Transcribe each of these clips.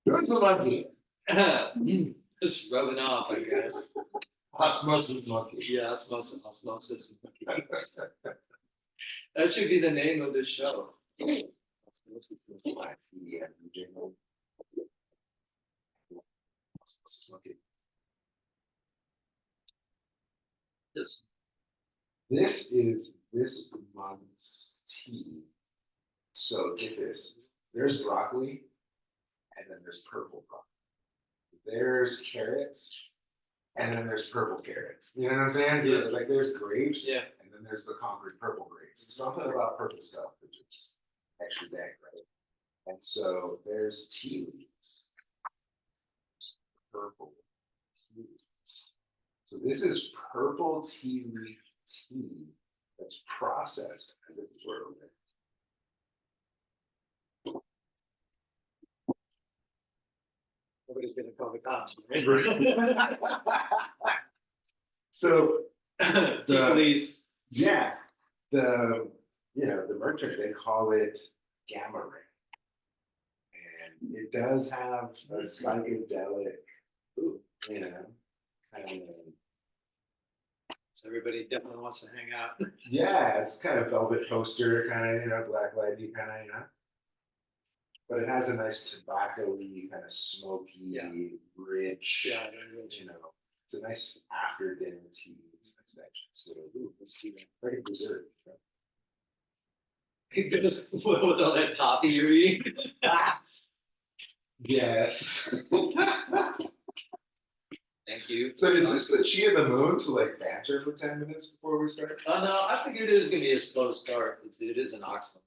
Who's the monkey? Just rubbing off, I guess. Osmosis monkey. Yeah, osmosis monkey. That should be the name of the show. Osmosis monkey. This. This is this month's tea. So get this. There's broccoli, and then there's purple broccoli. There's carrots, and then there's purple carrots. You know what I'm saying? So, Yeah. like there's grapes, Yeah. and then there's the Concord purple grapes. Something about purple stuff that just extra dang, right? And so there's tea leaves. Purple tea leaves. So this is purple tea leaf tea that's processed as if it were a Nobody's gonna call the cops, right? So Tea please. yeah, the merchant, they call it gamma ray. And it does have a psychedelic, you know, kind of, So everybody definitely wants to hang out. yeah, it's kind of velvet toaster, kind of, black lighty kind of, But it has a nice tobacco-y, kind of smoky, rich, Yeah, it's a nice after dinner tea. It's a nice digestive. Ooh, let's do that. Like a dessert. It goes with all that toffee you're eating. Yes. Thank you. So is this the Chi of the Moon to like banter for 10 minutes before we start? Oh no, I figured it was gonna be a slow start. It is an Oxford.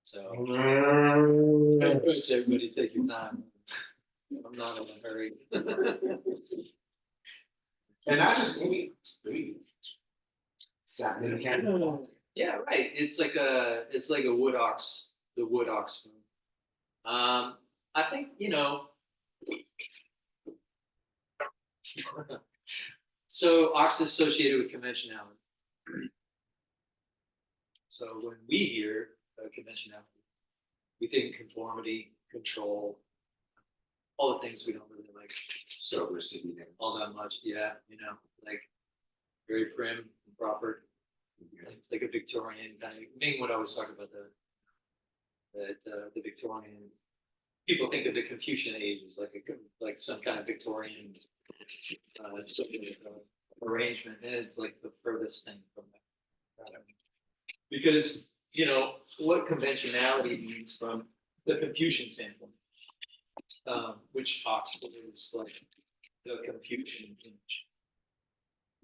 So I encourage everybody to take your time. I'm not in a hurry. And not just any satin and candy. Yeah, right. It's like a wood ox, the wood ox spoon. I think, so ox is associated with conventionality. So when we hear conventionality, we think conformity, control, all the things we don't really like. Sober, sticky things. All that much, yeah, like very prim and proper. It's like a Victorian kind of. Ming would always talk about the Victorian. People think of the Confucian age as like some kind of Victorian arrangement, and it's like the furthest thing from that. Because what conventionality means from the Confucian standpoint, which ox is like the Confucian image.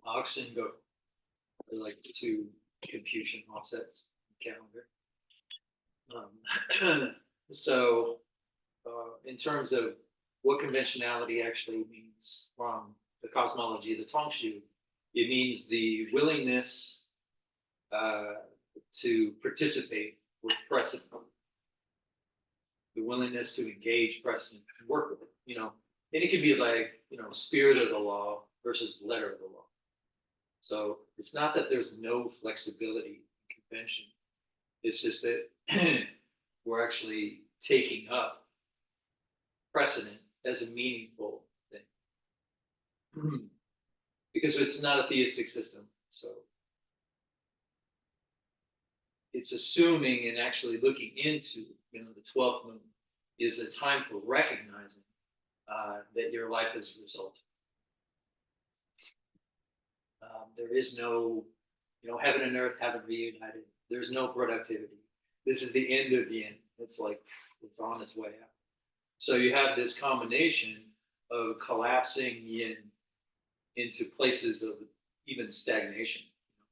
Ox and goat are like the two Confucian offsets in the calendar. So, in terms of what conventionality actually means from the cosmology of the Feng Shui, it means the willingness to participate with precedent, the willingness to engage precedent and work with it. And it can be like spirit of the law versus letter of the law. So it's not that there's no flexibility in convention. It's just that we're actually taking up precedent as a meaningful thing. Because it's not a theistic system. So it's assuming and actually looking into, the 12th moon is a time for recognizing that your life is a result. There is no, heaven and earth haven't reunited. There's no productivity. This is the end of yin. It's like, it's on its way out. So you have this combination of collapsing yin into places of even stagnation.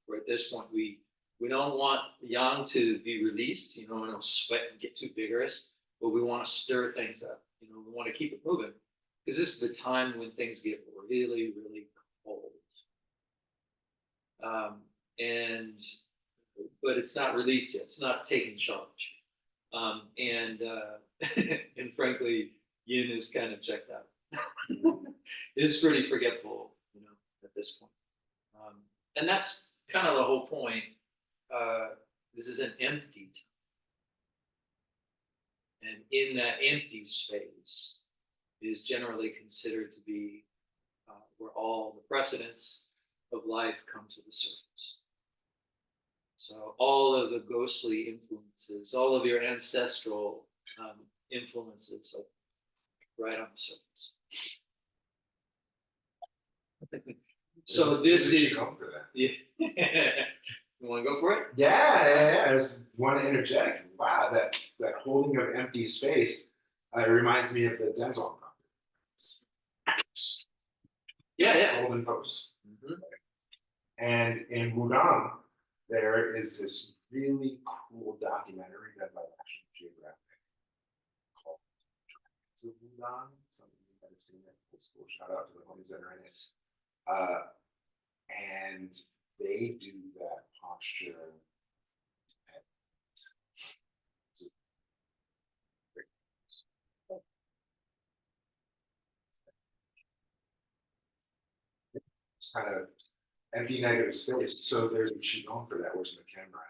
Where at this point, we don't want yang to be released. We don't sweat and get too vigorous, but we want to stir things up. We want to keep it moving because this is the time when things get really, really cold. But it's not released yet. It's not taking charge. And frankly, yin is kind of checked out. It's pretty forgetful, at this point. And that's kind of the whole point. This is an empty And in that empty space is generally considered to be where all the precedents of life come to the surface. So all of the ghostly influences, all of your ancestral influences are right on the surface. So this Who did is, you know for that? yeah. You want to go for it? Yeah. I just want to interject. Wow, that holding of empty space reminds me of the dental practice. Yeah. Golden post. Mhm. And in Wudang, there is this really cool documentary done by National Geographic called Dragons of Wudang. Some of you might have seen it. It's cool. Shout out to the homies that are in it. And they do that posture. It's kind of empty negative space. So there's a qigong for that. Where's my camera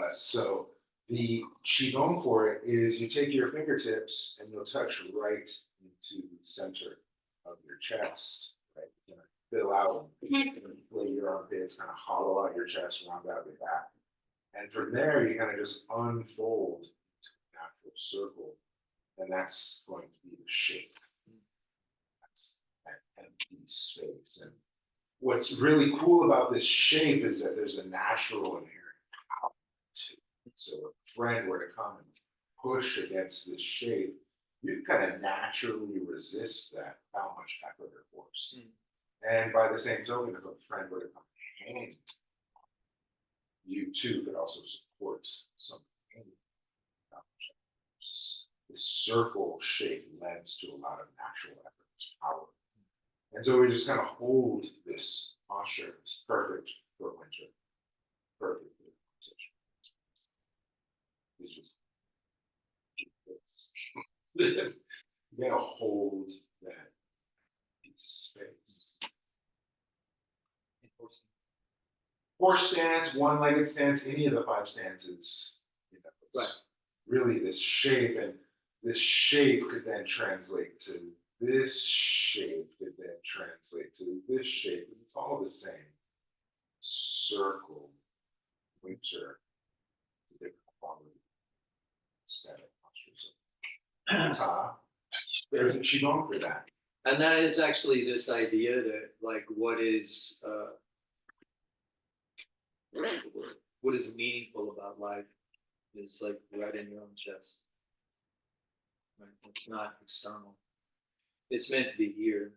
at? So the qigong for it is you take your fingertips and you'll touch right into the center of your chest, right? You know, fill out, inflate your armpits, kind of hollow out your chest, round out your back. And from there, you kind of just unfold into a natural circle. And that's going to be the shape. That's that empty space. And what's really cool about this shape is that there's a natural inherent power to it. So if a friend were to come and push against this shape, you kind of naturally resist that without much effort or force. And by the same token, if a friend were to come and hand, you too could also support some pain without much effort. This circle shape lends to a lot of natural effort, power. And so we just kind of hold this posture. It's perfect for winter, perfect for the conversation. It's just this. You gotta hold that space. Horse stance, one-legged stance, any of the 5 stances. You know, Right. Really this shape, and this shape could then translate to this shape, could then translate to this shape. And it's all the same circle, winter, different quality, static postures. There's a qigong for that. And that is actually this idea that like what is meaningful about life is like right in your own chest. Right? It's not external. It's meant to be here.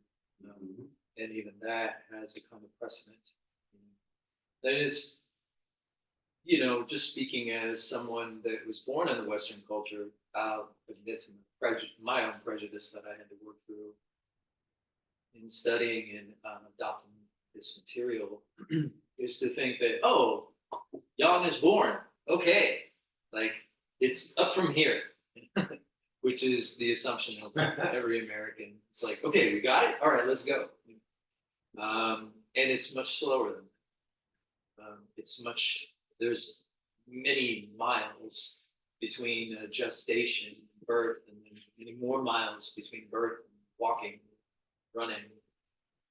And even that has a kind of precedent. That is, just speaking as someone that was born in the Western culture, I'll admit to my own prejudice that I had to work through in studying and adopting this material is to think that, oh, Yang is born. Okay. Like it's up from here, which is the assumption of every American. It's like, okay, we got it. All right, let's go. And it's much slower than that. There's many miles between gestation, birth, and then many more miles between birth and walking, running,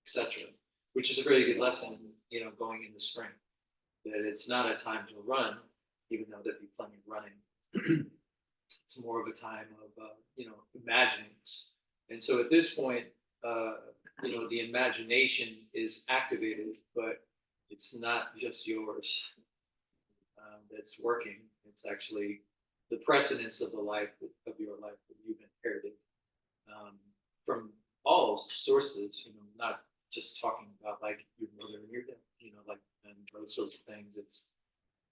etc. Which is a really good lesson, going into spring. That it's not a time to run, even though there'd be plenty of running. It's more of a time of, imaginings. And so at this point, the imagination is activated, but it's not just yours that's working. It's actually the precedence of your life that you've inherited from all sources. Not just talking about like your mother and your dad, and those sorts of things. It's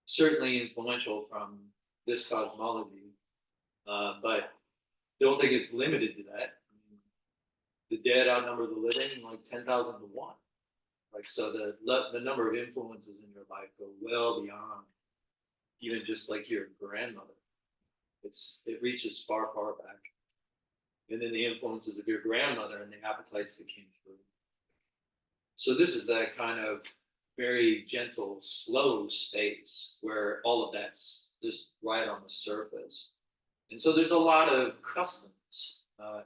certainly influential from this cosmology, but don't think it's limited to that. The dead outnumber the living like 10,000 to 1. Like, so the number of influences in your life go well beyond even just like your grandmother. It reaches far, far back. And then the influences of your grandmother and the appetites that came through. So this is that kind of very gentle, slow space where all of that's just right on the surface. And so there's a lot of customs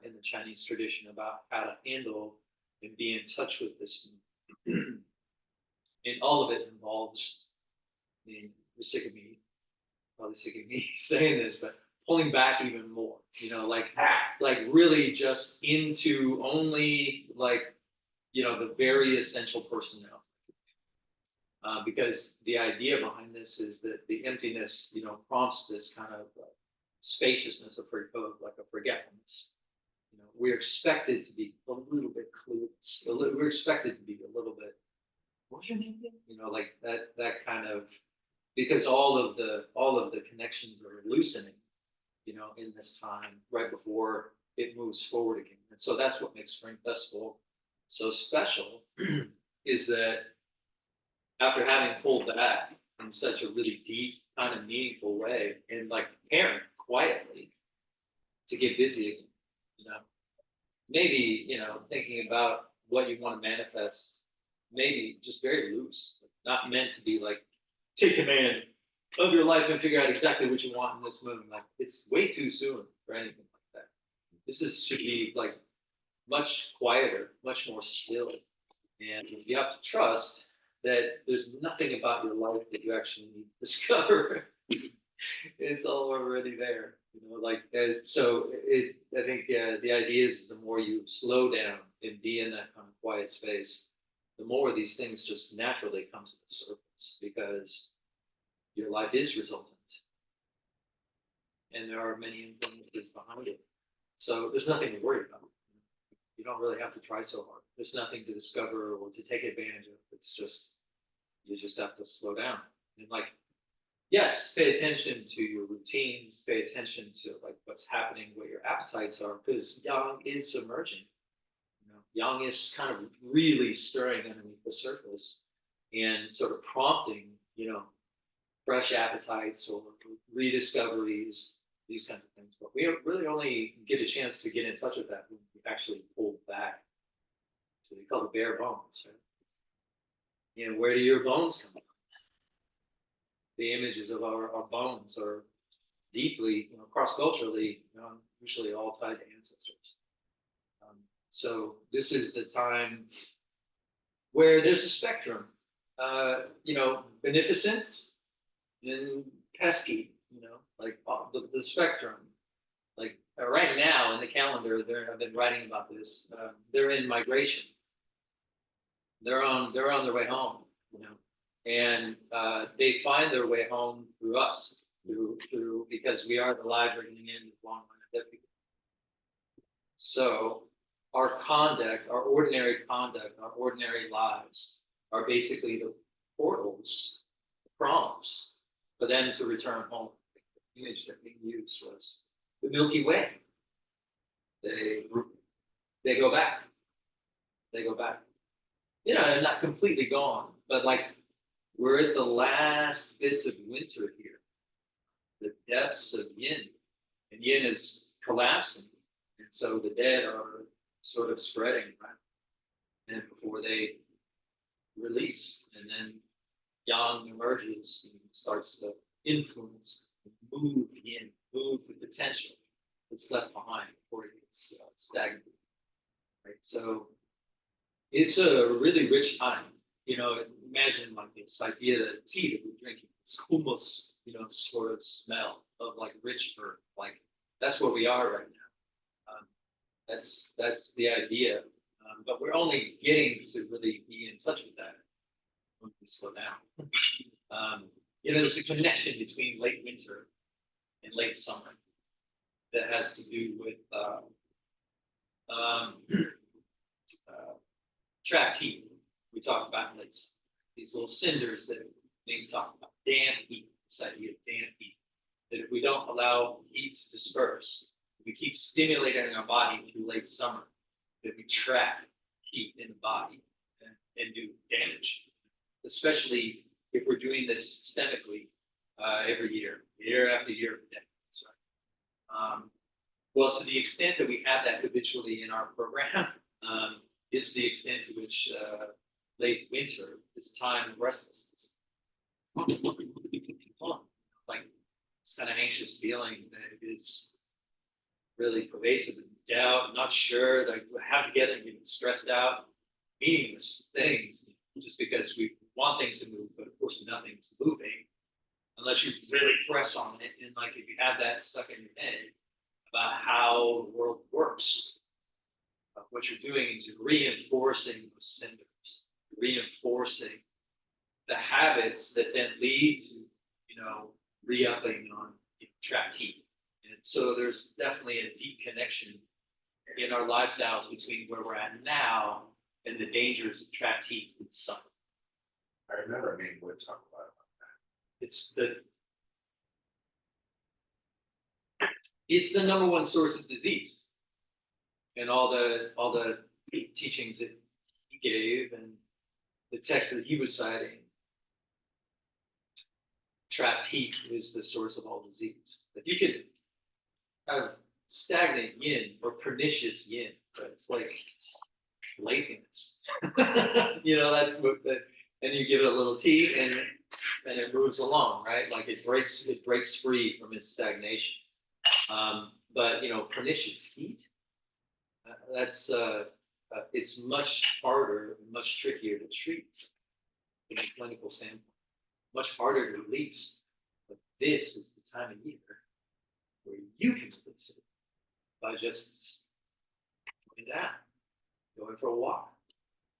in the Chinese tradition about how to handle and be in touch with this. And all of it involves, I mean, you're sick of me, probably sick of me saying this, but pulling back even more, like really just into only like, the very essential personnel. Because the idea behind this is that the emptiness, prompts this kind of spaciousness of like a forgetfulness. We're expected to be a little bit clueless. We're expected to be a little bit. What's your name again? Like that kind of, because all of the connections are loosening, in this time right before it moves forward again. And so that's what makes Spring Festival so special, is that after having pulled back in such a really deep, kind of meaningful way, and like preparing quietly to get busy again, maybe, thinking about what you want to manifest, maybe just very loose, not meant to be like, take command of your life and figure out exactly what you want in this moment. Like, it's way too soon for anything like that. Should be like much quieter, much more still. And you have to trust that there's nothing about your life that you actually need to discover. It's all already there, I think the idea is the more you slow down and be in that kind of quiet space, the more these things just naturally come to the surface, because your life is resultant, and there are many influences behind it. So there's nothing to worry about. You don't really have to try so hard. There's nothing to discover or to take advantage of. It's just, you just have to slow down and like, yes, pay attention to your routines, pay attention to like what's happening, what your appetites are, because yang is emerging. Yang is kind of really stirring underneath the surface and sort of prompting, fresh appetites or rediscoveries, these kinds of things. But we really only get a chance to get in touch with that when we actually pull back. So they call the bare bones, right? And where do your bones come from? The images of our bones are deeply, cross-culturally, usually all tied to ancestors. So this is the time where there's a spectrum, beneficence and pesky, like the spectrum. Like right now in the calendar, I've been writing about this. They're in migration. They're on their way home, and they find their way home through us, through because we are the live bringing in the long line of dead people. So our conduct, our ordinary conduct, our ordinary lives are basically the portals, the prompts for them to return home. The image that being used was the Milky Way. They go back. They go back. They're not completely gone, but like we're at the last bits of winter here. The deaths of yin, and yin is collapsing, and so the dead are sort of spreading, right? And before they release, and then yang emerges and starts to influence, move yin, move the potential that's left behind before it gets stagnant. Right? So it's a really rich time. Imagine like this idea that tea that we're drinking, this hummus, sort of smell of like rich earth. Like that's where we are right now. That's the idea. But we're only getting to really be in touch with that when we slow down. There's a connection between late winter and late summer that has to do with trapped heat. We talked about in late summer. These little cinders that being talked about, damp heat, this idea of damp heat, that if we don't allow heat to disperse, if we keep stimulating our body through late summer, that we trap heat in the body and do damage, especially if we're doing this systemically every year after year for decades. Right? Well, to the extent that we have that habitually in our program, is the extent to which late winter is a time of restlessness. Like this kind of anxious feeling that is really pervasive, and doubt, not sure, like we have together and getting stressed out, meaningless things, just because we want things to move, but of course nothing's moving unless you really press on it. And like if you have that stuck in your head about how the world works, what you're doing is you're reinforcing those cinders, reinforcing the habits that then lead to, re-upping on trapped heat. And so there's definitely a deep connection in our lifestyles between where we're at now and the dangers of trapped heat in the sun. I remember me would talk about It's the number one source of disease. And all the teachings that he gave and the text that he was citing, trapped heat is the source of all disease. But you could have stagnant yin or pernicious yin, but it's like laziness. That's what and you give it a little tea and it moves along, right? Like it breaks free from its stagnation. But pernicious heat, it's much harder and much trickier to treat from a clinical standpoint, much harder to release. But this is the time of year where you can release it by just going down, going for a walk,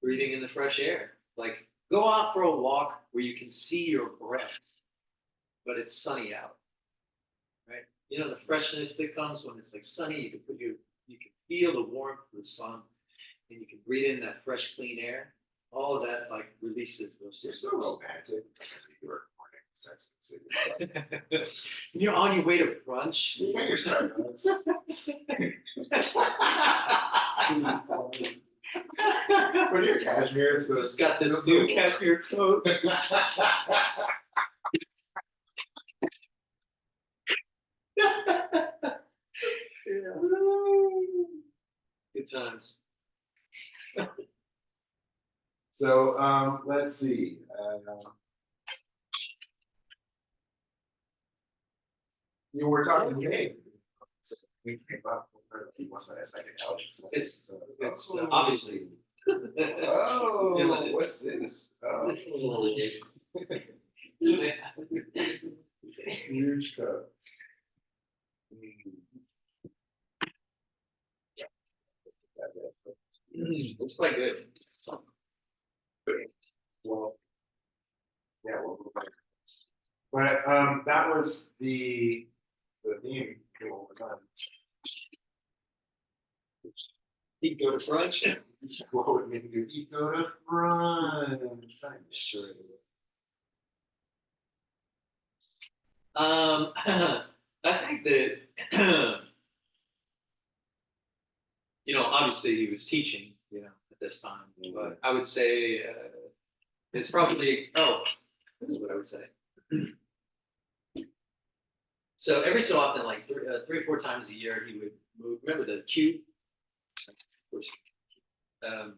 breathing in the fresh air. Like go out for a walk where you can see your breath, but it's sunny out, right? The freshness that comes when it's like sunny, you can feel the warmth of the sun and you can breathe in that fresh, clean air. All of that like releases those. You're so romantic. New York morning, Sex and the City. When you're on your way to brunch. You got your Starbucks. What are your cashmere? So Just got this new cashmere coat. Good times. So let's see. We're talking game. So we came up with what's my psychedelics. It's obviously. Oh, what's this? Oh. Huge cup. It's quite good. Well, yeah, we'll move on. But that was the theme. We're done. He'd go to brunch. What would make you eat? Go to brunch. Sure. I think that obviously he was teaching, at this time, but I would say it's probably this is what I would say. So every so often, like 3 or 4 times a year, he would move. Remember the cube? And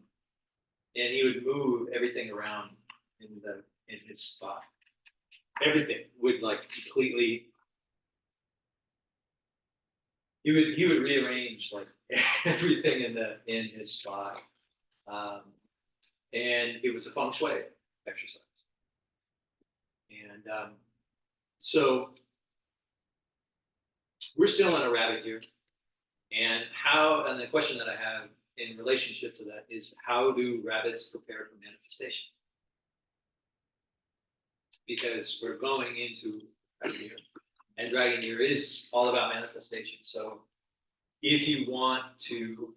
he would move everything around in his spot. Everything would like completely. He would rearrange like everything in his spot, and it was a feng shui exercise. And so we're still in a rabbit here, and the question that I have in relationship to that is how do rabbits prepare for manifestation? Because we're going into Dragon Year, and Dragon Year is all about manifestation. So if you want to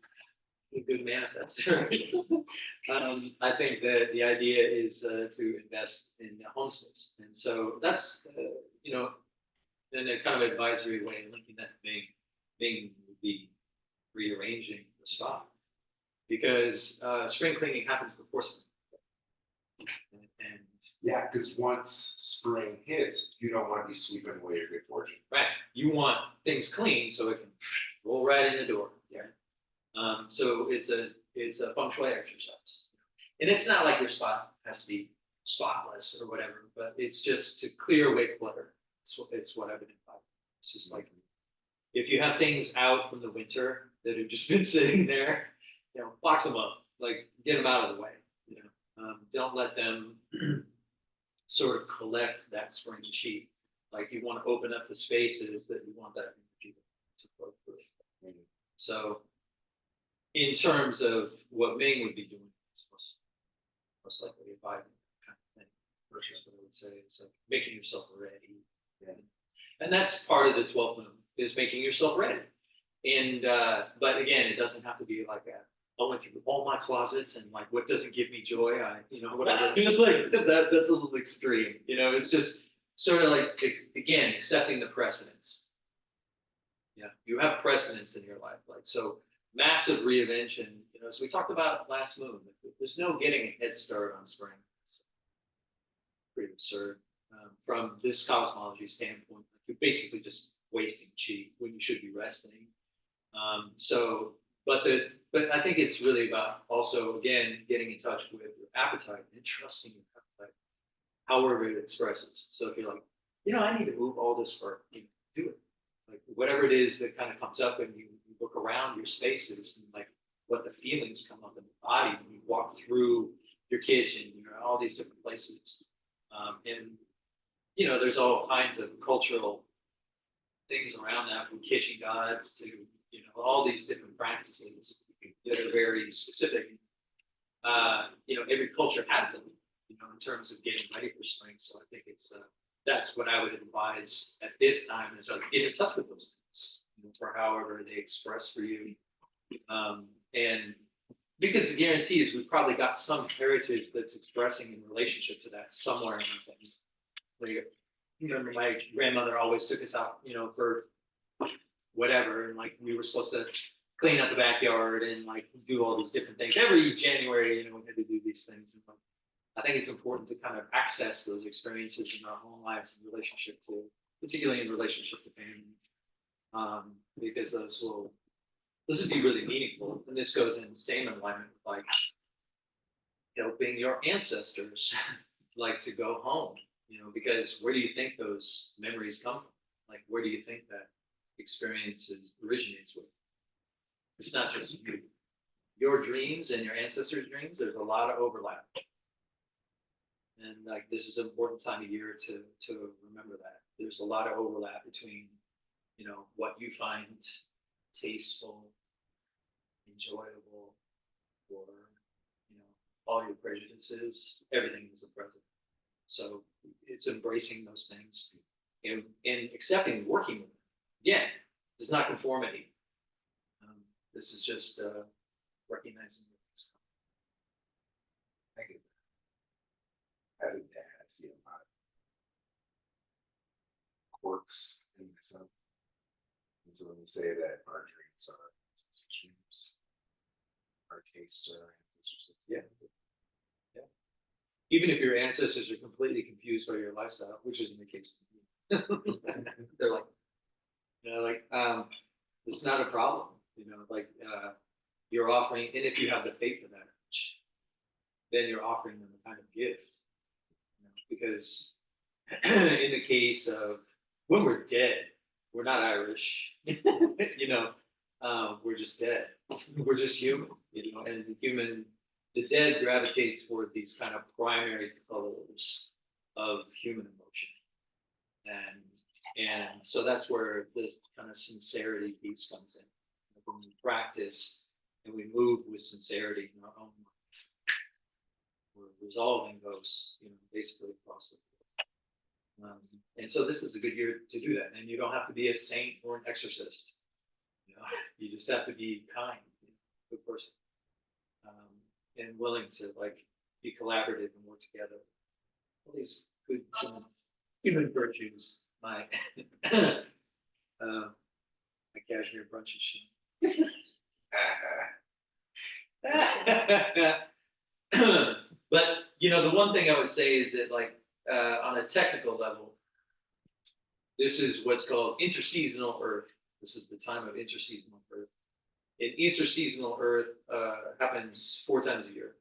be a good manifestor, I think that the idea is to invest in the home space. And so that's, in a kind of advisory way, linking that to Bing would be rearranging the spot. Because spring cleaning happens before spring. And yeah, because once spring hits, you don't want to be sweeping away your good fortune. right, you want things clean so it can roll right in the door. Yeah. So it's a feng shui exercise, and it's not like your spot has to be spotless or whatever, but it's just to clear away clutter. It's what I've been advised. It's just like, if you have things out from the winter that have just been sitting there, box them up, like get them out of the way. Don't let them sort of collect that spring chi. Like you want to open up the spaces that you want that energy to flow through. So, in terms of what Ming would be doing, it's most likely advising that kind of thing. Versus what I would say is like making yourself ready. And that's part of the 12th moon is making yourself ready. And but again, it doesn't have to be like a I went through all my closets and like what doesn't give me joy, whatever. Like that's a little extreme. It's just sort of like again accepting the precedents. Yeah, you have precedents in your life, like so massive reinvention. As we talked about last moon, there's no getting a head start on spring. It's pretty absurd from this cosmology standpoint. You're basically just wasting chi when you should be resting. But I think it's really about also again getting in touch with your appetite and trusting your appetite, however it expresses. So if you're like, I need to move all this for do it. Like whatever it is that kind of comes up and you look around your spaces and like what the feelings come up in the body when you walk through your kitchen, all these different places. And there's all kinds of cultural things around that, from kitchen gods to all these different practices that are very specific. Every culture has them, in terms of getting ready for spring. So I think it's that's what I would advise at this time is get in touch with those things, for however they express for you. And because the guarantee is we've probably got some heritage that's expressing in relationship to that somewhere in our things. Remember, my grandmother always took us out, for whatever, and like we were supposed to clean out the backyard and like do all these different things every January. We had to do these things. And I think it's important to kind of access those experiences in our own lives in relationship to, particularly in relationship to family, because those would be really meaningful. And this goes in the same alignment with like helping your ancestors, like to go home. Because where do you think those memories come from? Like, where do you think that experience originates with? It's not just you. Your dreams and your ancestors' dreams, there's a lot of overlap. And like, this is an important time of year to remember that. There's a lot of overlap between, what you find tasteful, enjoyable, or, all your prejudices, everything is a present. So it's embracing those things and accepting working with them. Again, it's not conformity. This is just recognizing things. I get that. As a dad, I see a lot of quirks in myself. And so when we say that our dreams are ancestors' dreams, our tastes are our ancestors' Yeah. Even if your ancestors are completely confused by your lifestyle, which isn't the case. They're like, it's not a problem, you're offering, and if you have the faith of that, then you're offering them a kind of gift, because in the case of when we're dead, we're not Irish, we're just dead, we're just human, and the dead gravitate toward these kind of primary colors of human emotion. And so that's where this kind of sincerity piece comes in. When we practice and we move with sincerity in our own life, we're resolving those, basically across the board. And so this is a good year to do that. And you don't have to be a saint or an exorcist. You just have to be kind, good person. And willing to be collaborative and work together. All these good human virtues. My my cashmere brunch is But the one thing I would say is that on a technical level, this is what's called interseasonal Earth. This is the time of interseasonal Earth. And interseasonal Earth happens 4 times a year.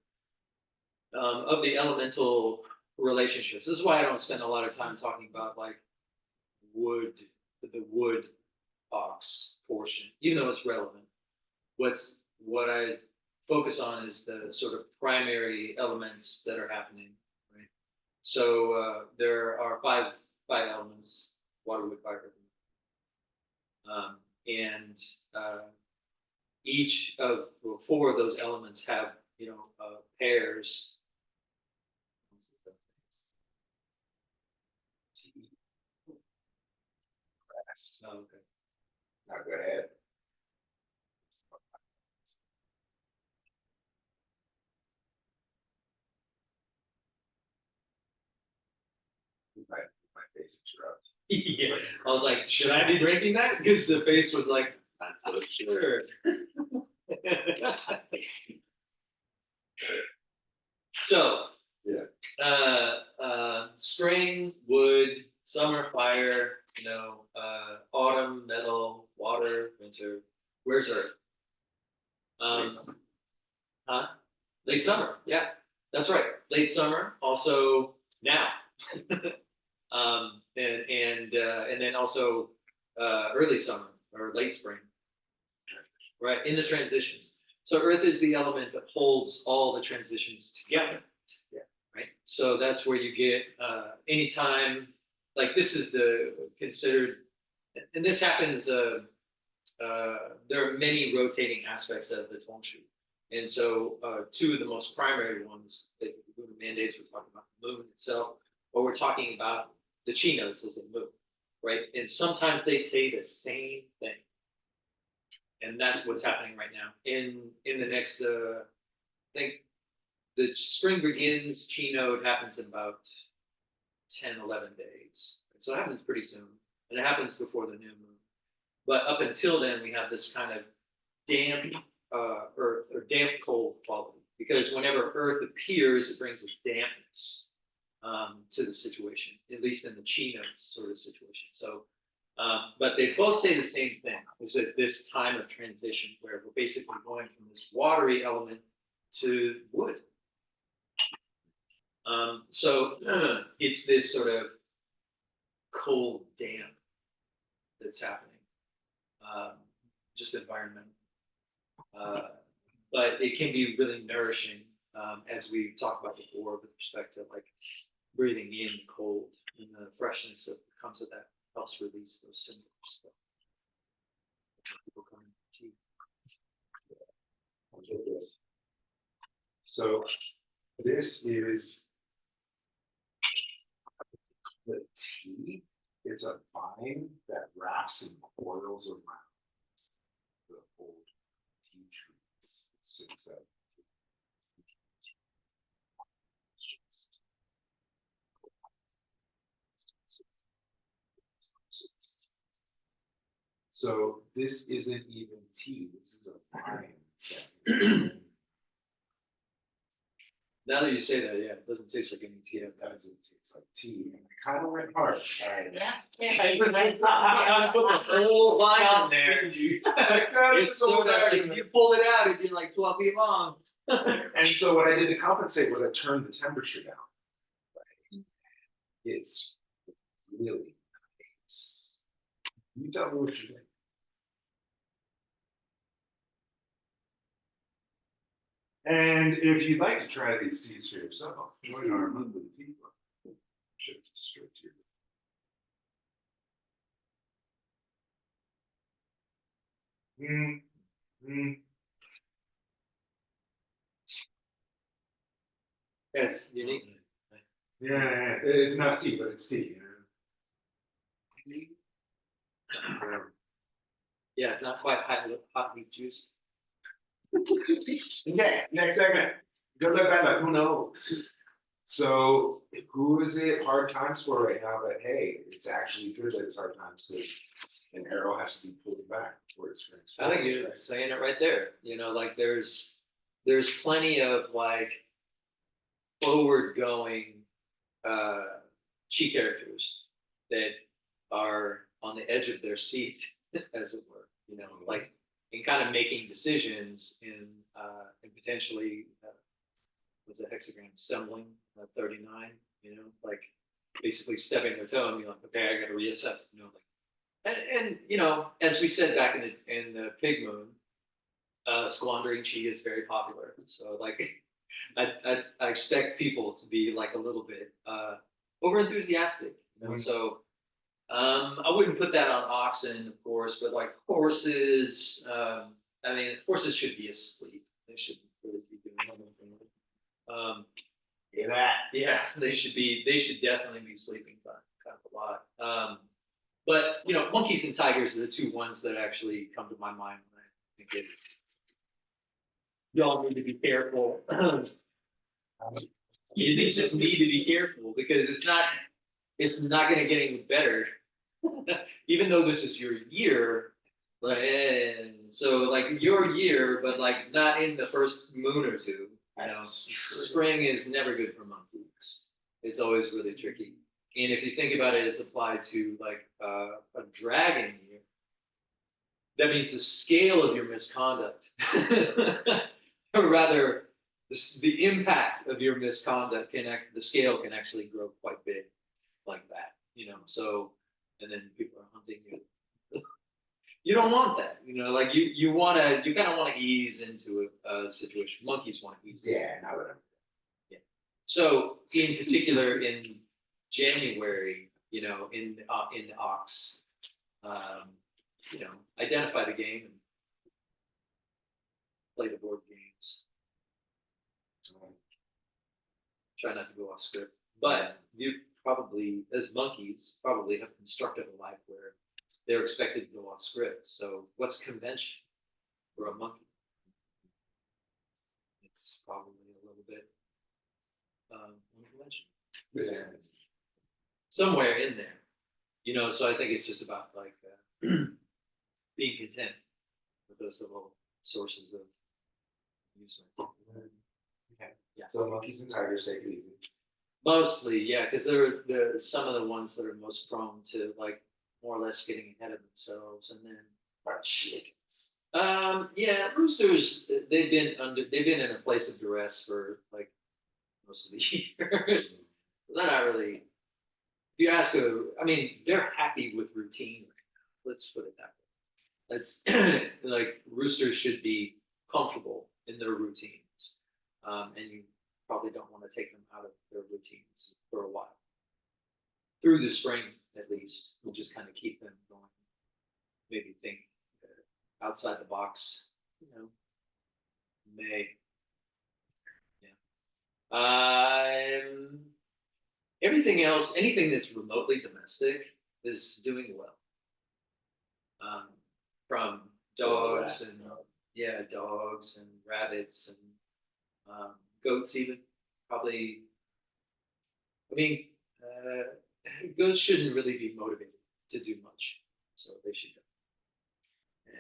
Of the elemental relationships, this is why I don't spend a lot of time talking about wood the wood box portion, even though it's relevant. What I focus on is the sort of primary elements that are happening, right? So there are five elements: water, wood, fire, earth, and each of well, four of those elements have pairs. Rest. Oh, okay. Now go ahead. My face interrupt. Yeah, I was like, should I be breaking that? Because the face was like, not so sure. So, Yeah. Spring, wood, summer, fire, autumn, metal, water, winter. Where's Earth? Late Huh? Late summer. Yeah, that's right. Late summer. Also now. And then also early summer or late spring. Right, in the transitions. So Earth is the element that holds all the transitions together. Yeah. Right. So that's where you get anytime, like this is the considered, and this happens. There are many rotating aspects of the Tongshu, and so two of the most primary ones, the lunar mandates, we're talking about the moon itself, or we're talking about the chi notes as a moon, right? And sometimes they say the same thing. And that's what's happening right now. In the next, I think the spring begins, chi node happens in about 10, 11 days. So it happens pretty soon. And it happens before the new moon. But up until then, we have this kind of damp earth or damp cold quality. Because whenever earth appears, it brings a dampness to the situation, at least in the chi nodes sort of situation. So but they both say the same thing, is that this time of transition where we're basically going from this watery element to wood. So it's this sort of cold damp that's happening, just environmental. But it can be really nourishing, as we talked about before, with respect to like breathing in the cold and the freshness that comes with that. Helps release those symptoms. So, people coming to tea. Look at this. So this is the tea. It's a vine that wraps and coils around the old tea trees. Sits out. So this isn't even tea. This is a vine. Now that you say that, yeah, it doesn't taste like any tea. It doesn't taste like tea. And I kind of went hard. I put the whole vine in there. It's so that if you pull it out, it'd be like 12 feet long. And so what I did to compensate was I turned the temperature down. It's really nice. You tell me what you think. And if you'd like to try these teas for yourself, join our monthly tea club. Shift straight to your. Yes, unique. Yeah, it's not tea, but it's tea. Yeah, it's not quite hot leaf juice. Okay, next segment. Good luck, bad luck, who knows? So who is it hard times for right now? But hey, it's actually good that it's hard times because an arrow has to be pulled back before it's I think you're saying it right there. Like there's plenty of like forward going chi characters that are on the edge of their seat, as it were, like in kind of making decisions and potentially what's a hexagram stumbling 39, like basically stepping their toe and being like, okay, I got to reassess, like And you know, as we said back in the pig moon, squandering chi is very popular. So like, I expect people to be like a little bit over enthusiastic. You know, Mhm. so I wouldn't put that on oxen, of course, but like horses. I mean, horses should be asleep. They shouldn't really be doing anything. Hear that? Yeah, they should be. They should definitely be sleeping kind of a lot. But you know, monkeys and tigers are the two ones that actually come to my mind when I think it. Y'all need to be careful. You just need to be careful because it's not going to get any better. Even though this is your year, like, and so like your year, but like not in the first moon or two. You know, That's true. spring is never good for monkeys. It's always really tricky. And if you think about it as applied to like a dragon year, that means the scale of your misconduct, or rather, the impact of your misconduct the scale can actually grow quite big, like that. You know, so and then people are hunting you. You don't want that. You know, like you kind of want to ease into a situation. Monkeys want to ease. Yeah, now that I'm. Yeah. So in particular, in January, you know, in Ox, um, you know, identify the game and play the board games. Try not to go off script. But you probably, as monkeys, probably have constructed a life where they're expected to go off script. So what's convention for a monkey? It's probably a little bit unconventional. Yeah. Somewhere in there, you know. So I think it's just about like being content with those little sources of amusement. Okay. Yeah. So monkeys and tigers, take it easy. Mostly, yeah, because they're some of the ones that are most prone to like more or less getting ahead of themselves, and then Or chickens. yeah, roosters they've been in a place of duress for like most of the years. They're not really. If you ask I mean, they're happy with routine right now. Let's put it that way. That's like roosters should be comfortable in their routines, and you probably don't want to take them out of their routines for a while through the spring at least. We'll just kind of keep them going. Maybe think outside the box. You know, May. Yeah. Everything else, anything that's remotely domestic, is doing well. Um, from dogs and yeah, dogs and rabbits and goats even probably. I mean, goats shouldn't really be motivated to do much, so they should. And,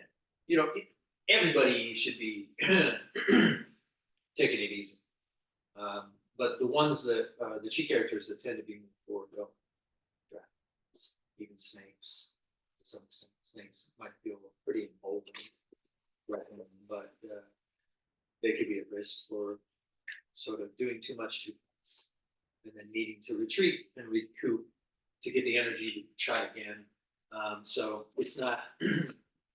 you know, everybody should be taking it easy. But the ones that the chi characters that tend to be more forward going, dragons, even snakes, to some extent, snakes might feel pretty emboldened, threatening, but they could be at risk for sort of doing too much too fast, and then needing to retreat and recoup to get the energy to try again. So it's not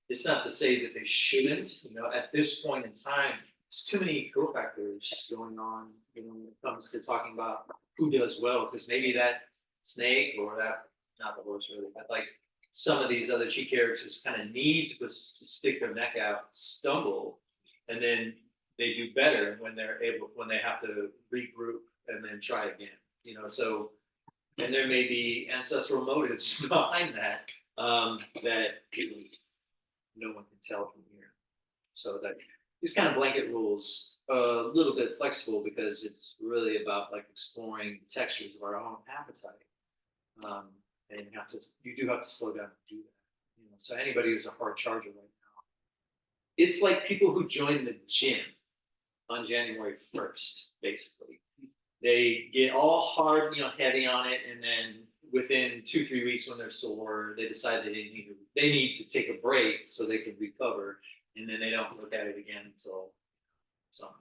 it's not to say that they shouldn't. You know, at this point in time, there's too many cofactors going on. You know, when it comes to talking about who does well, because maybe that snake or that not the horse really, but like some of these other chi characters kind of need to stick their neck out, stumble, and then they do better when when they have to regroup and then try again. You know, so and there may be ancestral motives behind that that no one can tell from here. So that these kind of blanket rules a little bit flexible because it's really about like exploring the textures of our own appetite. And you do have to slow down to do that. You know, so anybody who's a hard charger right now, it's like people who join the gym on January 1st, basically. They get all hard, you know, heavy on it, and then within 2-3 weeks, when they're sore, they decide they need to take a break so they can recover, and then they don't look at it again until summer.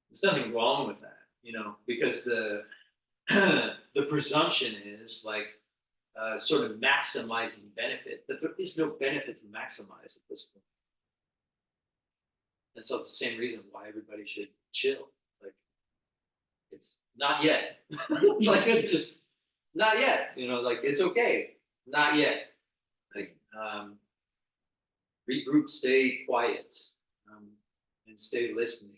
There's nothing wrong with that, you know, because the the presumption is like sort of maximizing benefit, but there is no benefit to maximize at this point. And so it's the same reason why everybody should chill. Like, it's not yet. Like, it's just not yet. Like, it's okay. Not yet. Like, regroup, stay quiet, and stay listening.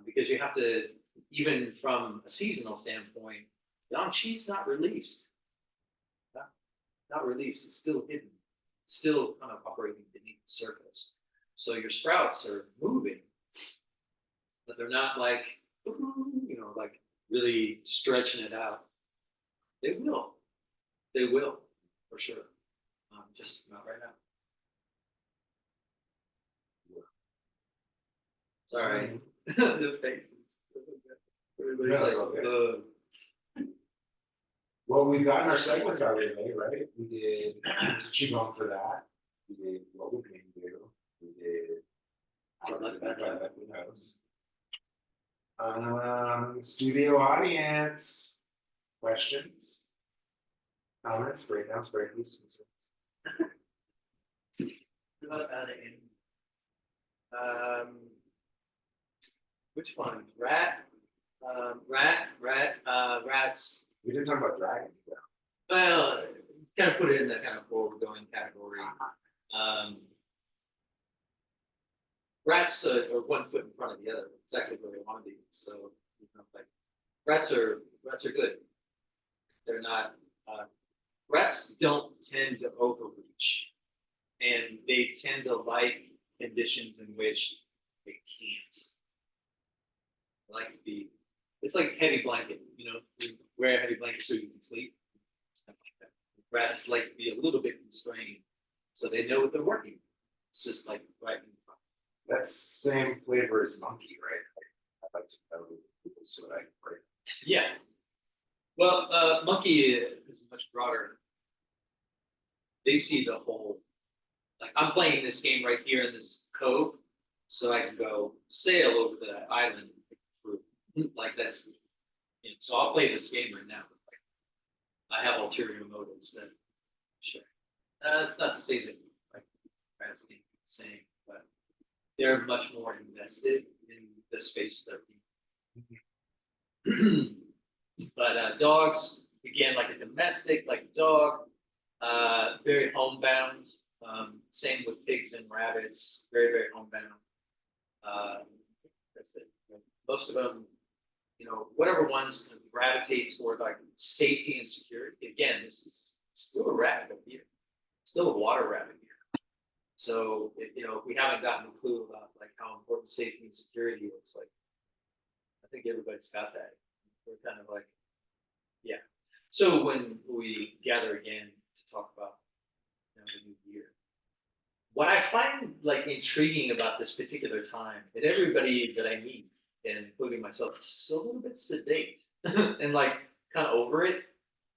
Because you have to, even from a seasonal standpoint, Yang Chi's not released. Not released. It's still hidden. It's still kind of operating beneath the surface. So your sprouts are moving, but they're not like, like really stretching it out. They will. They will, for sure. Just not right now. Sorry. The faces. Everybody's No, it's like, okay. Well, we've gotten our segments out of the way, right? We did Qigong for that. We did what we can do. We did. Studio audience. Questions? Comments, breakdowns, breakthroughs, concerns. Which one? Rats. We didn't talk about dragon. Well, kind of put it in that kind of forward-going category. Rats are 1 foot in front of the other, exactly where they want to be. So, like rats are good. They're not. Rats don't tend to overreach, and they tend to like conditions in which they can't. They like to be. It's like heavy blanket. You wear a heavy blanket so you can sleep. Rats like to be a little bit constrained, so they know what they're working with. It's just like right in front. That's same flavor as monkey, right? I'd like to know so that I can break. Yeah. Well, monkey is much broader. They see the whole. Like, I'm playing this game right here in this cove, so I can go sail over the island. Like, that's. So I'll play this game right now. I have ulterior motives that. Sure. That's not to say that like rats can't be the same, but they're much more invested in the space they're in. But dogs, again, like a domestic, like a dog, very homebound. Same with pigs and rabbits, very, very homebound. That's it. Most of them, whatever ones gravitate toward like safety and security. Again, this is still a rabbit up here, still a water rabbit here. So if we haven't gotten a clue about like how important safety and security is, like I think everybody's got that. We're kind of like, yeah. So when we gather again to talk about the new year, what I find like intriguing about this particular time, and everybody that I meet, and including myself, is a little bit sedate and like kind of over it,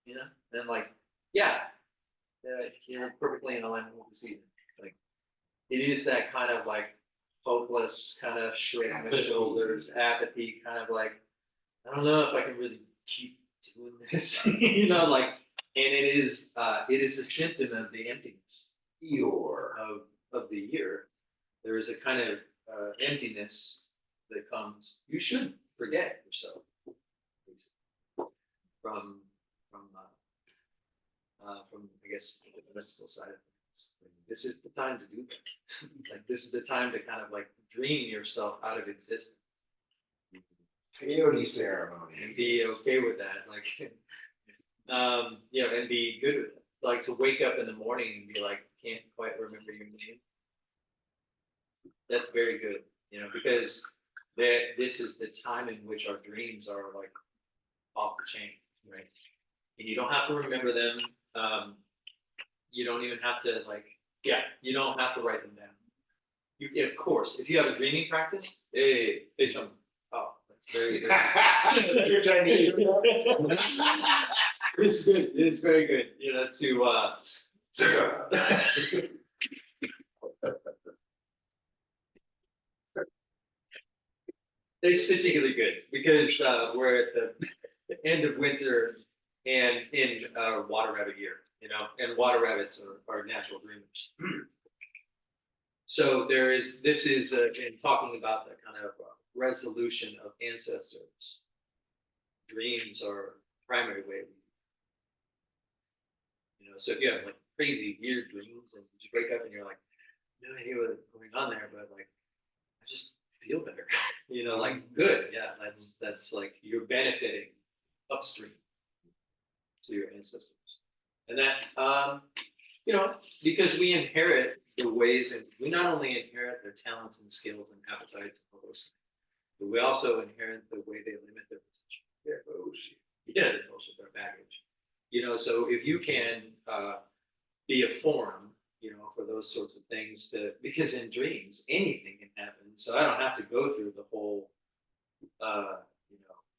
and like, yeah, you're perfectly in alignment with the season. Like, it is that kind of like hopeless, kind of shrug my shoulders, apathy, kind of like, I don't know if I can really keep doing this, like, and it is a symptom of the emptiness of the year. There is a kind of emptiness that comes. You should forget yourself from I guess the mystical side of things. This is the time to do that. Like, this is the time to kind of like dream yourself out of existence. Peyote ceremony. And be okay with that, like, and be good with it. Like, to wake up in the morning and be like, can't quite remember your name. That's very good, because this is the time in which our dreams are like off the chain, right? And you don't have to remember them. You don't even have to you don't have to write them down. Of course, if you have a dreaming practice, hey, chum. Oh, that's very good. You're Chinese. It's good. It's very good. It's particularly good because we're at the end of winter, and in water rabbit ear, and water rabbits are natural dreamers. So this is in talking about the kind of resolution of ancestors. Dreams are primary way. So if you have like crazy weird dreams and you wake up and you're like, no idea what's going on there, but like I just feel better, like good, yeah, that's like you're benefiting upstream to your ancestors, and that because we inherit the ways, and we not only inherit their talents and skills and appetites and all those things, but we also inherit the way they limit their potential. Their bullshit. Yeah, their bullshit, their baggage. So if you can be a forum, for those sorts of things, because in dreams anything can happen. So I don't have to go through the whole,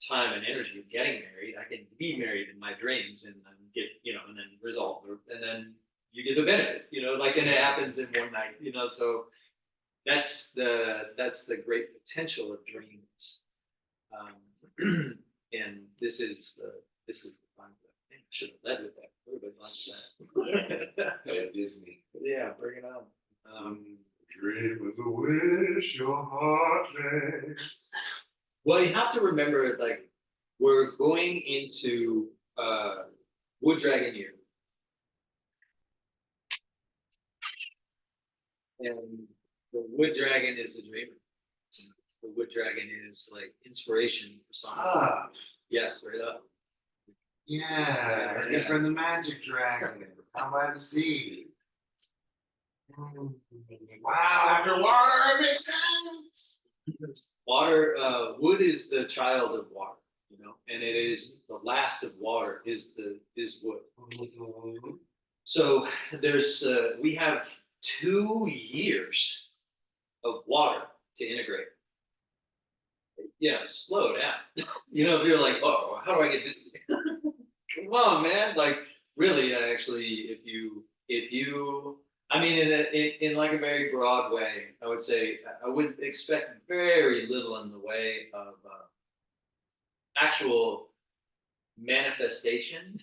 time and energy of getting married. I can be married in my dreams and then get, and then resolve, and then you get the benefit, and it happens in one night, So that's the great potential of dreams, and this is the fun. I should have led with that. Everybody likes that. Yeah, Disney. Yeah, bring it on. Dream is a wish your heart makes. Well, you have to remember, like, we're going into Wood Dragon year. And the Wood Dragon is a dreamer. The Wood Dragon is like inspiration for something. Ah, Yes, right up. yeah, Yeah. from the Magic Dragon, down by the sea. Wow, after water, it makes sense. Water, wood is the child of water, and it is the last of water is wood. So we have 2 years of water to integrate. Yeah, slow down. If you're like, oh, how do I get this? Come on, man. Like, really, actually, if you, I mean, in like a very broad way, I would say I would expect very little in the way of actual manifestation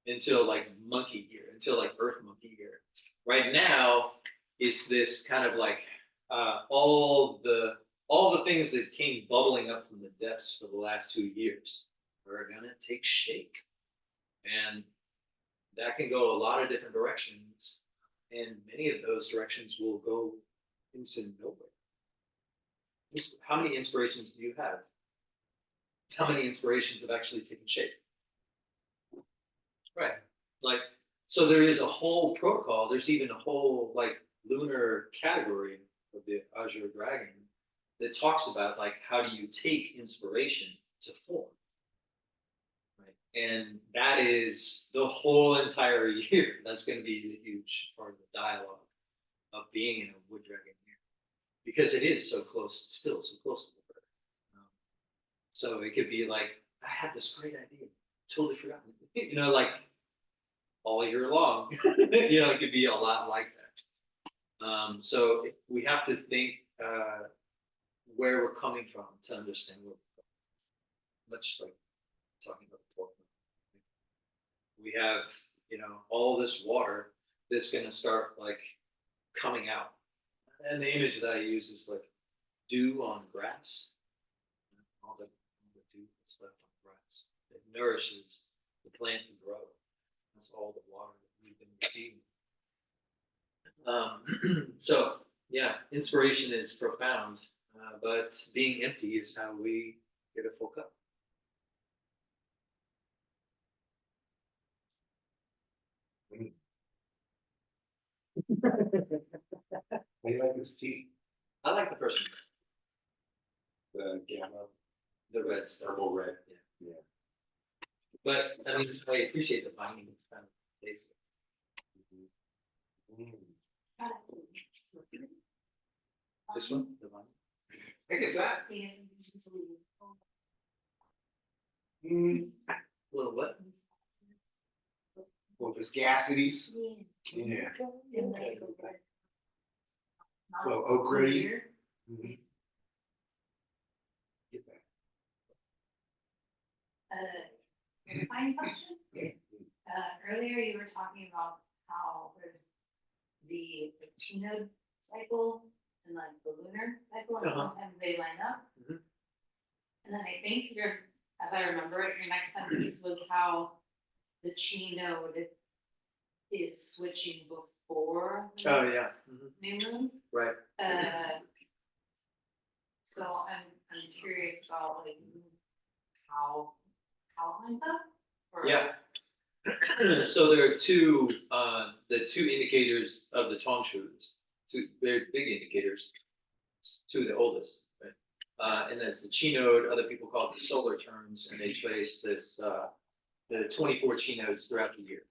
until like monkey year, until like Earth monkey year. Right now, it's this kind of like all the things that came bubbling up from the depths for the last 2 years are gonna take shape, and that can go a lot of different directions, and many of those directions will go into nowhere. How many inspirations do you have? How many inspirations have actually taken shape? Right. Like, so there is a whole protocol. There's even a whole like lunar category of the Azure Dragon that talks about like how do you take inspiration to form. Right. And that is the whole entire year. That's going to be the huge part of the dialogue of being in a Wood Dragon year, because it is so close, still so close to the bird. So it could be like, I had this great idea, totally forgotten. Like all year long. It could be a lot like that. So we have to think where we're coming from to understand where we're from. Much like talking about the pork. We have, all this water that's going to start like coming out. And the image that I use is like dew on grass. All the dew that's left on grass. It nourishes the plant to grow. That's all the water that we've been receiving. So yeah, inspiration is profound, but being empty is how we get a full cup. How do you like this tea? I like the first The gamma, one, the red stuff. purple red. Yeah. But I mean, I appreciate the binding kind of taste. This one, the binding. I get that. A little what? Well, viscosities. Yeah. Well, okra. Mhm. Get that. Fine function? Earlier you were talking about how there's the Chino cycle and like the lunar cycle, and Uh-huh. sometimes they line up. Mhm. And then I think as I remember it, your next sentence was how the Chino is switching before the Oh, next yeah. Mhm. new moon. Right. So I'm curious about like how it lines up. Or- Yeah. So there are two, the two indicators of the Tongshu's, two very big indicators, two of the oldest, right? And there's the chi node, other people call it the solar terms, and they trace this, the 24 chi nodes throughout the year.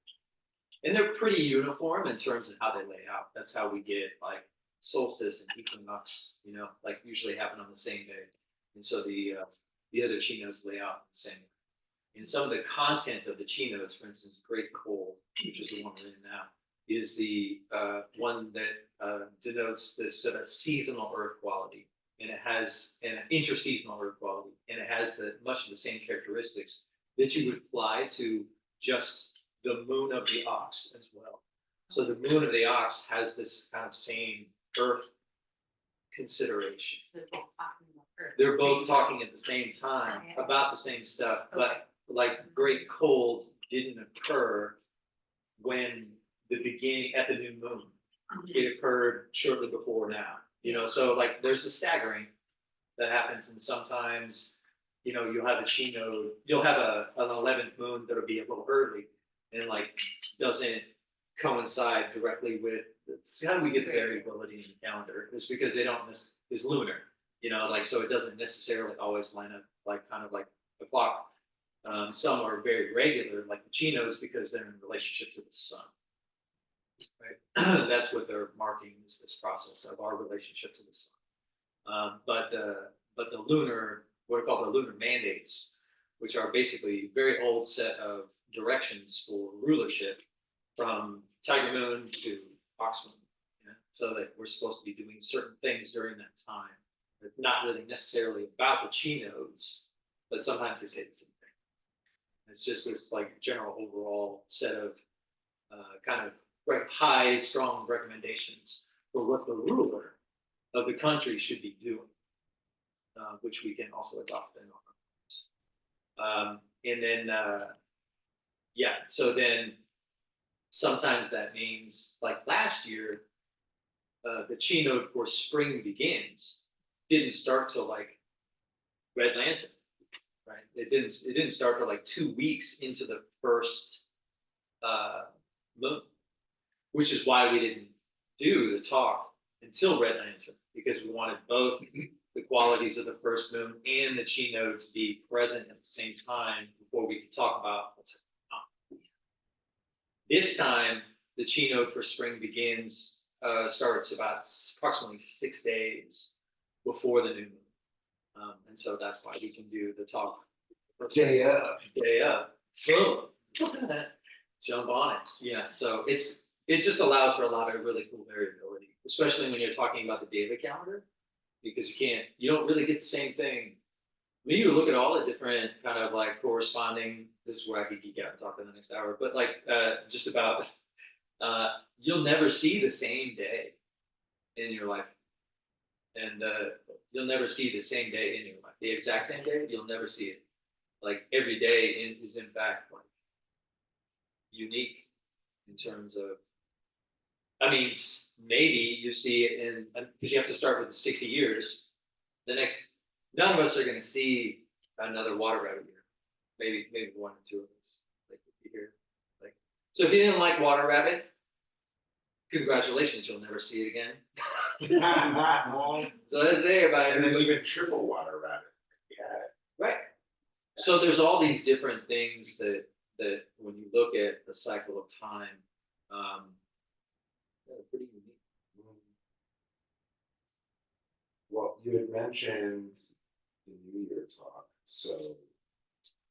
And they're pretty uniform in terms of how they lay out. That's how we get like solstice and equinox, like usually happen on the same day. And so the other chi nodes lay out the same. And some of the content of the chi nodes, for instance, Great Cold, which is the one we're in now, is the one that denotes this sort of seasonal earth quality. And it has an interseasonal earth quality. And it has much of the same characteristics that you would apply to just the moon of the ox as well. So the moon of the ox has this kind of same earth consideration. They're both talking about Earth. They're both talking at the same time Okay. about the same stuff, Okay. but like Great Cold didn't occur when at the new moon. It occurred shortly before now, so like there's a staggering that happens, and sometimes, you'll have a chi node, you'll have an 11th moon that'll be a little early and like doesn't coincide directly with, how do we get the variability in the calendar? It's because they don't is lunar, like, so it doesn't necessarily always line up like kind of like the clock. Some are very regular, like the chi nodes, because they're in relationship to the sun. Right? That's what they're marking, is this process of our relationship to the sun. But the lunar, what are called the lunar mandates, which are basically a very old set of directions for rulership from Tiger Moon to Ox Moon. So that we're supposed to be doing certain things during that time. It's not really necessarily about the chi nodes, but sometimes they say the same thing. It's just this like general overall set of kind of high, strong recommendations for what the ruler of the country should be doing, which we can also adopt in our lives. And then, so then sometimes that means, like last year, the chi node for spring begins didn't start till like Red Lantern, right? It didn't start till like 2 weeks into the first moon, which is why we didn't do the talk until Red Lantern, because we wanted both the qualities of the first moon and the chi node to be present at the same time before we could talk about what's going on. This time, the chi node for spring begins, starts about approximately 6 days before the new moon. And so that's why we can do the talk. Day of. Boom. Jump on it. Yeah. So it just allows for a lot of really cool variability, especially when you're talking about the daily calendar, because you don't really get the same thing. I mean, you look at all the different kind of like corresponding, this is where I could geek out and talk in the next hour, but like just about, you'll never see the same day in your life. And you'll never see the same day in your life. The exact same day, you'll never see it. Like every day is in fact like unique in terms of, I mean, maybe you see it in, because you have to start with the 60 years. None of us are going to see another water rabbit year. Maybe one or two of us. Like here, like, so if you didn't like water rabbit, congratulations, you'll never see it again. So that's it about And then it. even triple water rabbit. Yeah. Right. So there's all these different things that when you look at the cycle of time, they're pretty unique. Well, you had mentioned the New Year talk, so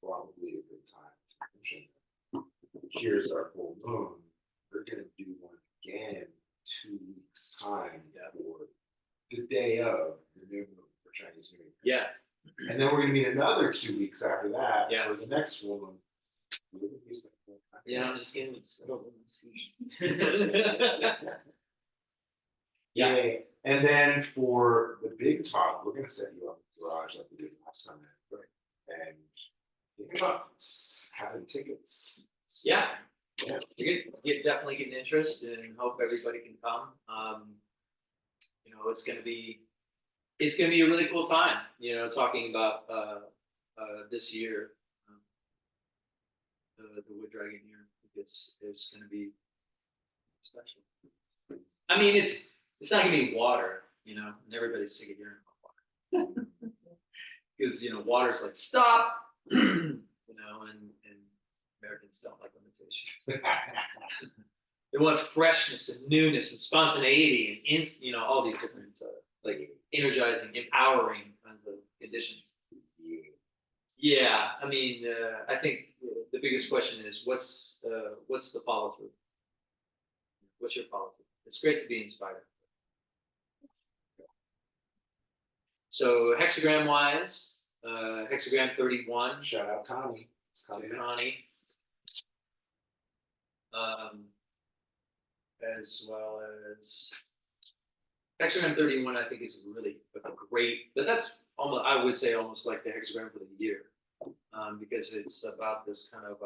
probably a good time to mention that. Here's our full moon. We're gonna do one again 2 weeks time for the day of the new moon for Chinese New Year. Yeah. And then we're gonna meet another 2 weeks after that Yeah. for the next one. I Yeah, I'm just getting settled in the seat. Yay. And then for the big talk, we're gonna set you up in the garage like we did last time. Right. And think about having tickets. Yeah. Yeah. You get definitely get an interest and hope everybody can come. You know, it's gonna be a really cool time, you know, talking about this year. The wood dragon year is gonna be special. I mean, it's not gonna be water, you know, and everybody's sick of hearing about water. Because, you know, water's like, stop, you know, and Americans don't like limitation. They want freshness and newness and spontaneity and you know, all these different like energizing, empowering kinds of conditions. Yeah, I mean, I think the biggest question is what's the follow through? What's your follow through? It's great to be inspired. So hexagram wise, hexagram 31. Shout out Connie. It's coming out. Connie. As well as hexagram 31, I think is really a great, but that's almost, I would say almost like the hexagram for the year, because it's about this kind of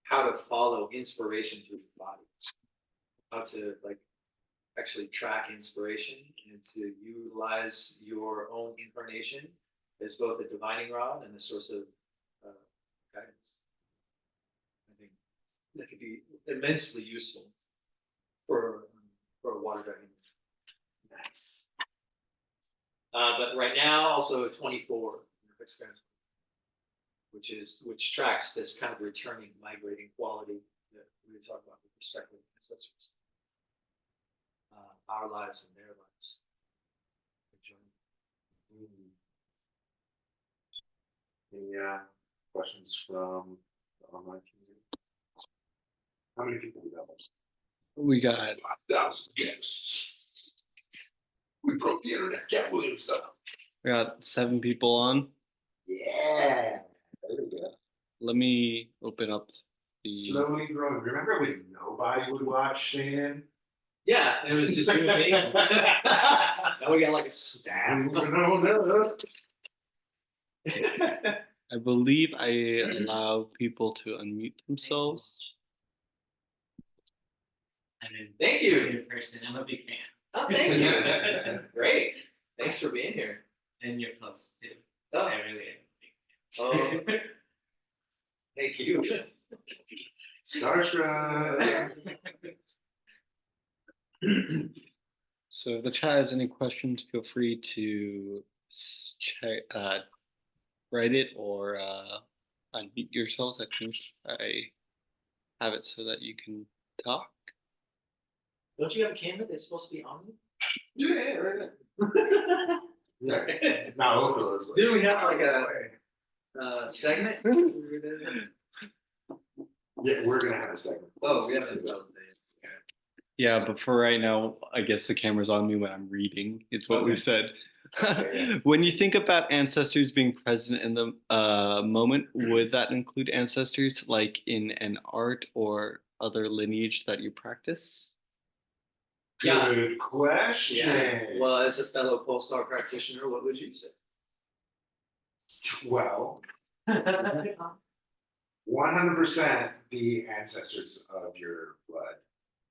how to follow inspiration through the body, how to like actually track inspiration and to utilize your own incarnation as both a divining rod and a source of guidance. I think that could be immensely useful for a water dragon. Nice. But right now, also 24, which tracks this kind of returning, migrating quality that we were talking about with respect to ancestors, our lives and their lives. Any questions from the online community? How many people we got? We got 5,000 guests. We broke the internet. Cat Williams stuff. 7 people on. Yeah. There we go. Let me open up the. Slowly growing. Remember when nobody would watch Shannon? Yeah, it was just you and me. Now we got like a staff. No. I believe I allow people to unmute themselves. Thank you. In person, I'm a big fan. Oh, thank you. Great. Thanks for being here. And you're close too. Oh, I really am a big fan. thank you. Starstruck. So if the chat has any questions, feel free to write it or unmute yourselves. I think I have it so that you can talk. Don't you have a camera that's supposed to be on you? Yeah, right. Sorry. No, Didn't we have like a segment? Yeah, we're gonna have a segment. Oh, we have a Yeah, but for right now, I guess the camera's on me when I'm reading. It's what we said. When you think about ancestors being present in the moment, would that include ancestors like in an art or other lineage that you practice? Yeah. Good question. Yeah. Well, as a fellow pole star practitioner, what would you say? Well, 100% the ancestors of your blood.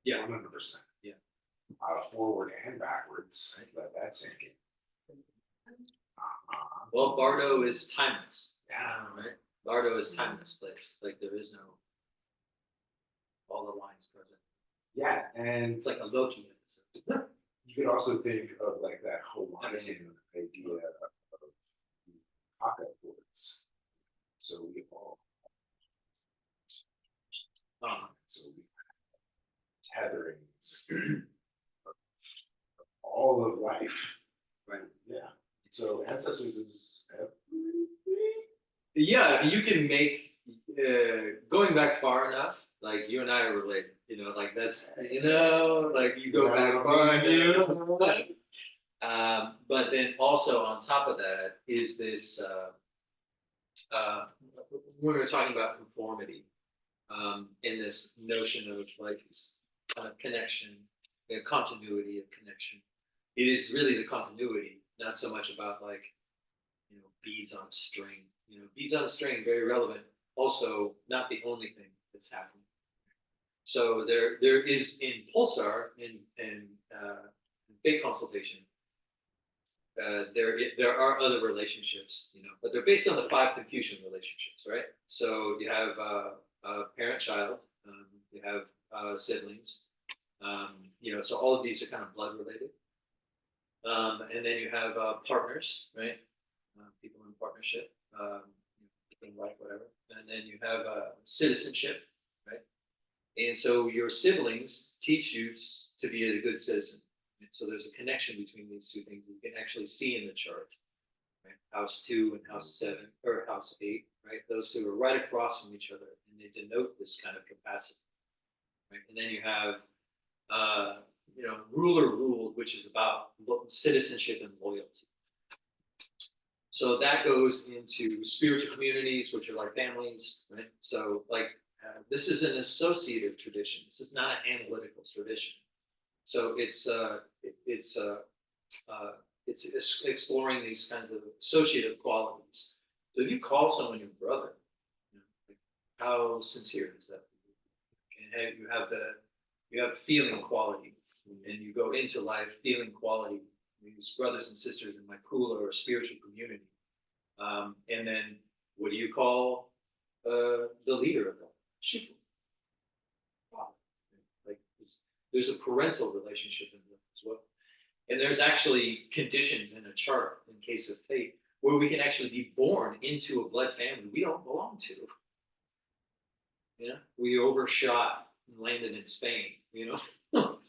Yeah. 100%. Yeah. Forward and backwards. Let that sink in. Well, Bardo is timeless. Yeah. Right? Bardo is timeless place. Like there is no all the lines present. Yeah, and It's like a Loki episode. you could also think of like that Hawaiian idea of haka boards. So we all so we have tetherings of all of life. Right. Yeah. So ancestors is everything. Yeah, you can make going back far enough. Like you and I are related, you know. Like that's like you go back far enough. But then also on top of that is this when we're talking about conformity, in this notion of like this kind of connection, continuity of connection. It is really the continuity, not so much about like, beads on a string. Beads on a string, very relevant. Also, not the only thing that's happening. So there is in Pulsar in big consultation. There are other relationships, but they're based on the 5 Confucian relationships, right? So you have a parent-child, you have siblings, so all of these are kind of blood related, and then you have partners, right? People in partnership, in life, whatever, and then you have citizenship, right? And so your siblings teach you to be a good citizen. And so there's a connection between these two things that you can actually see in the chart. Right? House 2 and house 7, or house 8, right? Those two are right across from each other, and they denote this kind of capacity. Right? And then you have, ruler ruled, which is about citizenship and loyalty. So that goes into spiritual communities, which are like families, right? So like this is an associative tradition. This is not an analytical tradition. So it's exploring these kinds of associative qualities. So if you call someone your brother, like how sincere is that? And you have feeling quality, and you go into life feeling quality. These brothers and sisters in my kula or spiritual community, and then what do you call the leader of them? Shifu. Like there's a parental relationship in them as well. And there's actually conditions in a chart in case of fate where we can actually be born into a blood family we don't belong to. We overshot and landed in Spain,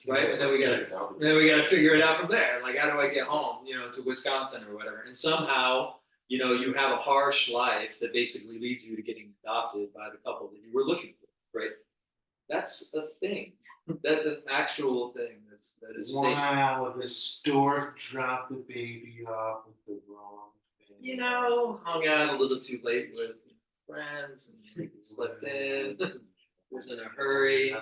right? And then we gotta figure it out from there. Like, how do I get home, to Wisconsin or whatever? And somehow, you have a harsh life that basically leads you to getting adopted by the couple that you were looking for, right? That's a thing. That's an actual thing. That is wow, the stork dropped the baby off with the wrong thing. Hung out a little too late with friends and slept in. Was in a hurry,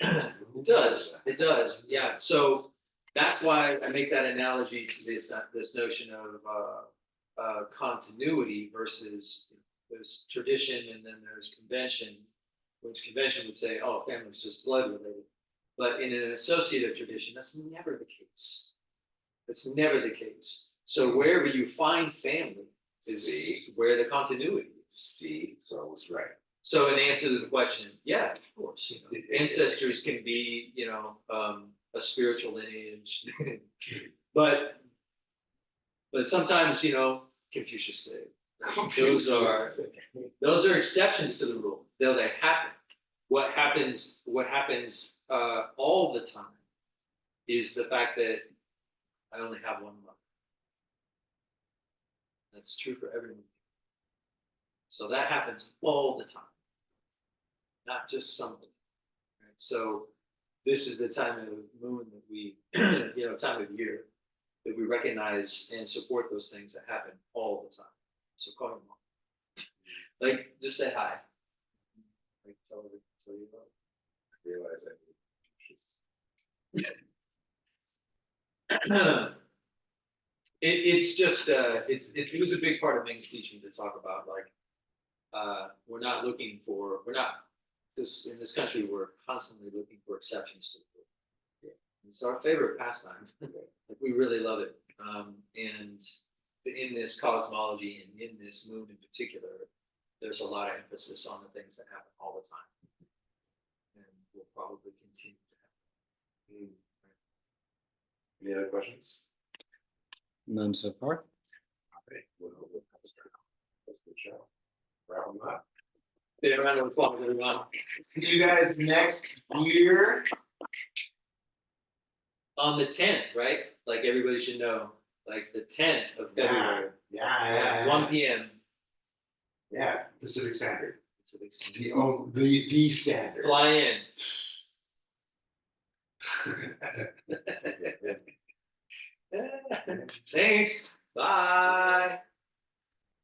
It does, yeah. So that's why I make that analogy to this notion of continuity versus there's tradition and then there's convention, which convention would say, oh, family's just blood related. But in an associative tradition, that's never the case. That's never the case. So wherever you find family is where the continuity is. So I was right. So in answer to the question, yeah, of course, ancestors can be, a spiritual lineage, but sometimes, Confucius said, those are exceptions to the rule. Though they happen. What happens all the time is the fact that I only have one mother. That's true for everyone. So that happens all the time, not just something. Right? So this is the time of moon that we, time of year that we recognize and support those things that happen all the time. So call your mom. Like, just say hi. Like, tell you about it. I realize that. It's just it was a big part of Ming's teaching to talk about like we're not because in this country we're constantly looking for exceptions to the rule. Yeah. It's our favorite pastime. Like we really love it. And in this cosmology and in this moon in particular, there's a lot of emphasis on the things that happen all the time, and will probably continue to happen. Any other questions? None so far. Okay, that's a good show. Wrap them up. Yeah, round of applause, everyone. See you guys next year. On the 10th, right? Like everybody should know, like the 10th of February, Yeah. 1 p.m. Yeah, Pacific Standard. Pacific Standard. The standard. Fly in. Thanks. Bye.